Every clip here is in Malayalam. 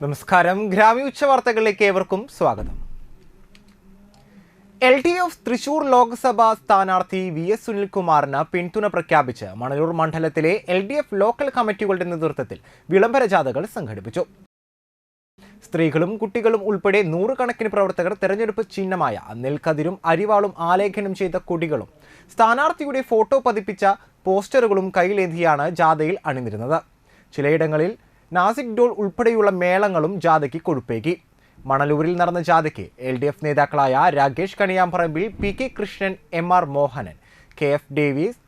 നമസ്കാരം. ഗ്രാമീണ ഉച്ചവാർത്തകളിലേക്ക് ഏവർക്കും സ്വാഗതം. LDF തൃശൂർ ലോക്സഭാ സ്ഥാനാർത്ഥി VS സുനിൽകുമാറിന് പിന്തുണ പ്രഖ്യാപിച്ച് മണലൂർ മണ്ഡലത്തിലെ LDF ലോക്കൽ കമ്മിറ്റികളുടെ നേതൃത്വത്തിൽ വിളംബര ജാഥകൾ സംഘടിപ്പിച്ചു. സ്ത്രീകളും കുട്ടികളും ഉൾപ്പെടെ നൂറുകണക്കിന് പ്രവർത്തകർ തെരഞ്ഞെടുപ്പ് ചിഹ്നമായ നെൽക്കതിരും അരിവാളും ആലേഖനം ചെയ്ത കൊടികളും സ്ഥാനാർത്ഥിയുടെ ഫോട്ടോ പതിപ്പിച്ച പോസ്റ്ററുകളും കയ്യിലേന്തിയാണ് ജാഥയിൽ അണിനിരുന്നത്. ചിലയിടങ്ങളിൽ നാസിക് ഡോൾ ഉൾപ്പെടെയുള്ള മേളങ്ങളും ജാഥയ്ക്ക് കൊഴുപ്പേകി. മണലൂരിൽ നടന്ന ജാഥയ്ക്ക് LDF നേതാക്കളായ Rakesh Kaniyamparambil, PK Krishnan, MR Mohanan, KF Davis,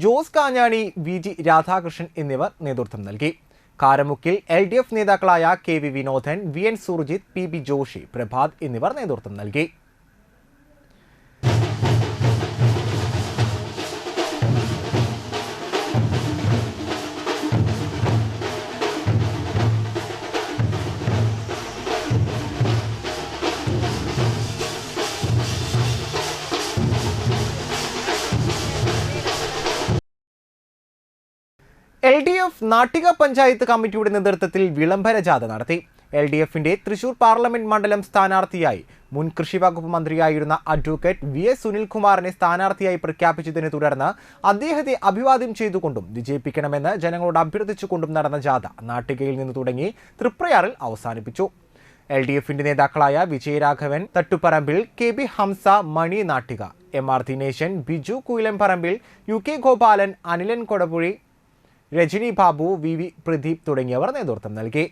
Jose Kanjani, VG Radhakrishnan എന്നിവർ നേതൃത്വം നൽകി. കാരമുക്കിൽ LDF നേതാക്കളായ KV Vinodan, VN Surjit, PB Joshi, Prabhat എന്നിവർ നേതൃത്വം നൽകി. LDF നാട്ടിക പഞ്ചായത്ത് കമ്മിറ്റിയുടെ നേതൃത്വത്തിൽ വിളംബര ജാഥ നടത്തി. LDFന്റെ തൃശൂർ പാർലമെന്റ് മണ്ഡലം സ്ഥാനാർത്ഥിയായി മുൻ കൃഷി വകുപ്പ് മന്ത്രിയായിരുന്ന അഡ്വക്കേറ്റ് VS സുനിൽകുമാറിനെ സ്ഥാനാർത്ഥിയായി പ്രഖ്യാപിച്ചതിനെ തുടർന്ന് അദ്ദേഹത്തെ അഭിവാദ്യം ചെയ്തുകൊണ്ടും വിജയിപ്പിക്കണമെന്ന് ജനങ്ങളോട് അഭ്യർത്ഥിച്ചുകൊണ്ടും നടന്ന ജാഥ നാട്ടികയിൽ നിന്ന് തുടങ്ങി തൃപ്രയാറിൽ അവസാനിപ്പിച്ചു. LDFന്റെ നേതാക്കളായ വിജയരാഘവൻ തട്ടുപറമ്പിൽ, KB ഹംസ, മണി Nattika, MR Dineshan, Biju കുയിലംപറമ്പിൽ, UK Gopalan, Anilan കൊടപുഴി, Rajani Babu, VV Pradeep തുടങ്ങിയവർ നേതൃത്വം നൽകി.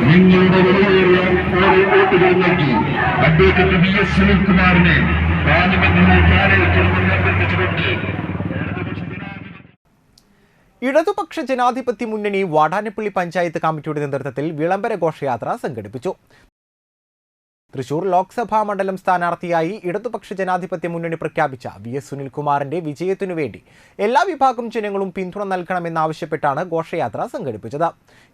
നിങ്ങളുടെ വിലയേറിയ വോട്ടുകൾ നൽകി അഡ്വക്കേറ്റ് VS സുനിൽകുമാറിനെ പാർലമെന്റിൽ കാലയക്കണമെന്ന് അഭ്യർത്ഥിച്ചുകൊണ്ട് ഇടതുപക്ഷ ജനാധിപത്യ മുന്നണി വാടാനപ്പള്ളി പഞ്ചായത്ത് കമ്മിറ്റിയുടെ നേതൃത്വത്തിൽ വിളംബര ഘോഷയാത്ര സംഘടിപ്പിച്ചു. തൃശൂർ ലോക്സഭാ മണ്ഡലം സ്ഥാനാർത്ഥിയായി ഇടതുപക്ഷ ജനാധിപത്യ മുന്നണി പ്രഖ്യാപിച്ച VS സുനിൽകുമാറിന്റെ വിജയത്തിനു വേണ്ടി എല്ലാ വിഭാഗം ജനങ്ങളും പിന്തുണ നൽകണമെന്നാവശ്യപ്പെട്ടാണ് ഘോഷയാത്ര സംഘടിപ്പിച്ചത്.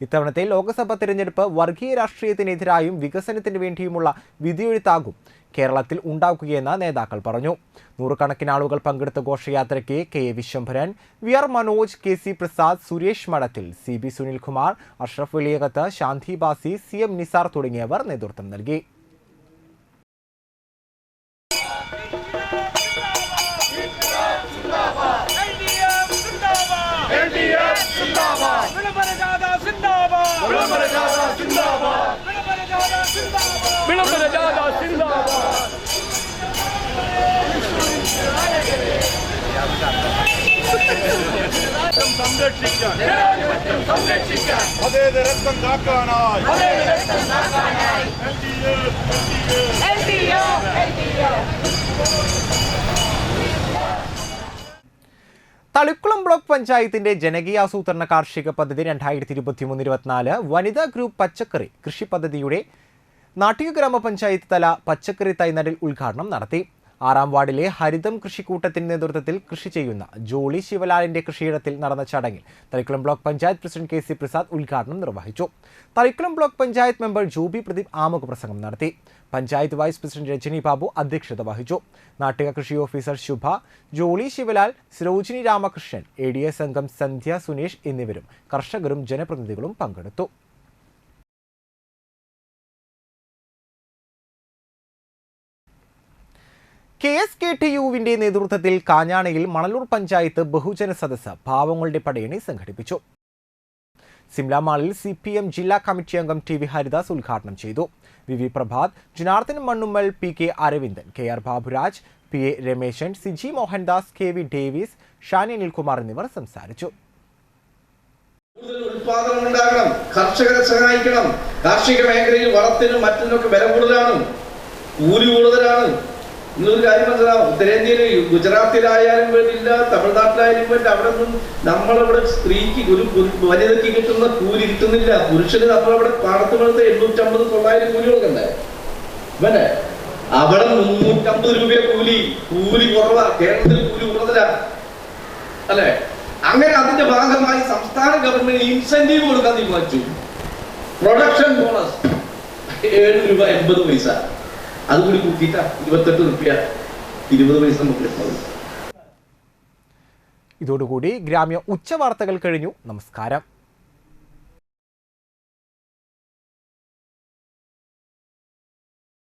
ഇത്തവണത്തെ ലോക്സഭാ തിരഞ്ഞെടുപ്പ് വർഗീയ രാഷ്ട്രീയത്തിനെതിരായും വികസനത്തിന് വേണ്ടിയുമുള്ള വിധിയെഴുത്താകും കേരളത്തിൽ ഉണ്ടാക്കുകയെന്ന് നേതാക്കൾ പറഞ്ഞു. നൂറുകണക്കിന് ആളുകൾ പങ്കെടുത്ത ഘോഷയാത്രയ്ക്ക് KA Vishwambharan, VR Manoj, KC Prasad, Suresh മഠത്തിൽ, CB സുനിൽകുമാർ, അഷ്റഫ് വലിയകത്ത്, ശാന്തി ബാസി, CM നിസാർ തുടങ്ങിയവർ നേതൃത്വം നൽകി. തളിക്കുളം ബ്ലോക്ക് പഞ്ചായത്തിന്റെ ജനകീയാസൂത്രണ കാർഷിക പദ്ധതി 2023-24 വനിതാ ഗ്രൂപ്പ് പച്ചക്കറി കൃഷി പദ്ധതിയുടെ നാട്ടിക ഗ്രാമപഞ്ചായത്ത് തല പച്ചക്കറി തൈനടൽ ഉദ്ഘാടനം നടത്തി. 6-ാം വാർഡിലെ ഹരിതം കൃഷിക്കൂട്ടത്തിന്റെ നേതൃത്വത്തിൽ കൃഷി ചെയ്യുന്ന ജോളി ശിവലാലിന്റെ കൃഷിയിടത്തിൽ നടന്ന ചടങ്ങിൽ Thalikulam block panchayat president KC Prasad ഉദ്ഘാടനം നിർവഹിച്ചു. തളിക്കുളം ബ്ലോക്ക് പഞ്ചായത്ത് മെമ്പർ ജൂബി പ്രദീപ് ആമുഖ പ്രസംഗം നടത്തി. പഞ്ചായത്ത് വൈസ് പ്രസിഡന്റ് രജനി ബാബു അധ്യക്ഷത വഹിച്ചു. നാട്ടിക കൃഷി ഓഫീസർ ശുഭ, ജോളി ശിവലാൽ, സരോജിനി രാമകൃഷ്ണൻ, ADS അംഗം സന്ധ്യ സുനേഷ് എന്നിവരും കർഷകരും ജനപ്രതിനിധികളും പങ്കെടുത്തു. KSKTUവിന്റെ നേതൃത്വത്തിൽ കാഞ്ഞാണിയിൽ മണലൂർ പഞ്ചായത്ത് ബഹുജന സദസ്സ് പാവങ്ങളുടെ പടയണി സംഘടിപ്പിച്ചു. സിംല മാളിൽ CPM ജില്ലാ കമ്മിറ്റി അംഗം TV ഹരിദാസ് ഉദ്ഘാടനം ചെയ്തു. VV Prabhath, Janardhan Mannummal, PK Aravindan, KR Baburaj, PA Rameshan, CG Mohandas, KV Davis, Shani Anilkumar എന്നിവർ സംസാരിച്ചു. ഉൽപാദനം ഉണ്ടാകണം, കർഷകരെ സഹായിക്കണം. കാർഷിക മേഖലയിൽ വളത്തിനും മറ്റിനൊക്കെ വില കൂടുതലാണ്, കൂലി കൂടുതലാണ്. ഇന്നൊരു കാര്യം മനസ്സിലാവും, ഉത്തരേന്ത്യയിൽ ഗുജറാത്തിലായാലും വേണ്ടില്ല, തമിഴ്നാട്ടിലായാലും വേണ്ടി അവിടെ ഒന്നും നമ്മളിവിടെ സ്ത്രീക്ക് ഒരു വനിതയ്ക്ക് കിട്ടുന്ന കൂലി കിട്ടുന്നില്ല. പുരുഷന് നമ്മളവിടെ പാടത്ത് വളർത്ത് 850-900 കൂലി കൊടുക്കണ്ടേ? വേണ്ടേ? അവിടെ 350 രൂപ കൂലി കുറവാ. കേരളത്തിൽ കൂലി കൂടുതലാ അല്ലെ? അങ്ങനെ അതിന്റെ ഭാഗമായി സംസ്ഥാന ഗവൺമെന്റ് ഇൻസെന്റീവ് കൊടുക്കാൻ തീരുമാനിച്ചു. പ്രൊഡക്ഷൻ ബോണസ് 7 രൂപ 80 പൈസ, അതുകൂടി കൂട്ടിയിട്ടാ 28 രൂപ 20 പൈസ നമുക്ക് കിട്ടുന്നത്. ഇതോടുകൂടി ഗ്രാമ്യ ഉച്ചവാർത്തകൾ കഴിഞ്ഞു. നമസ്കാരം.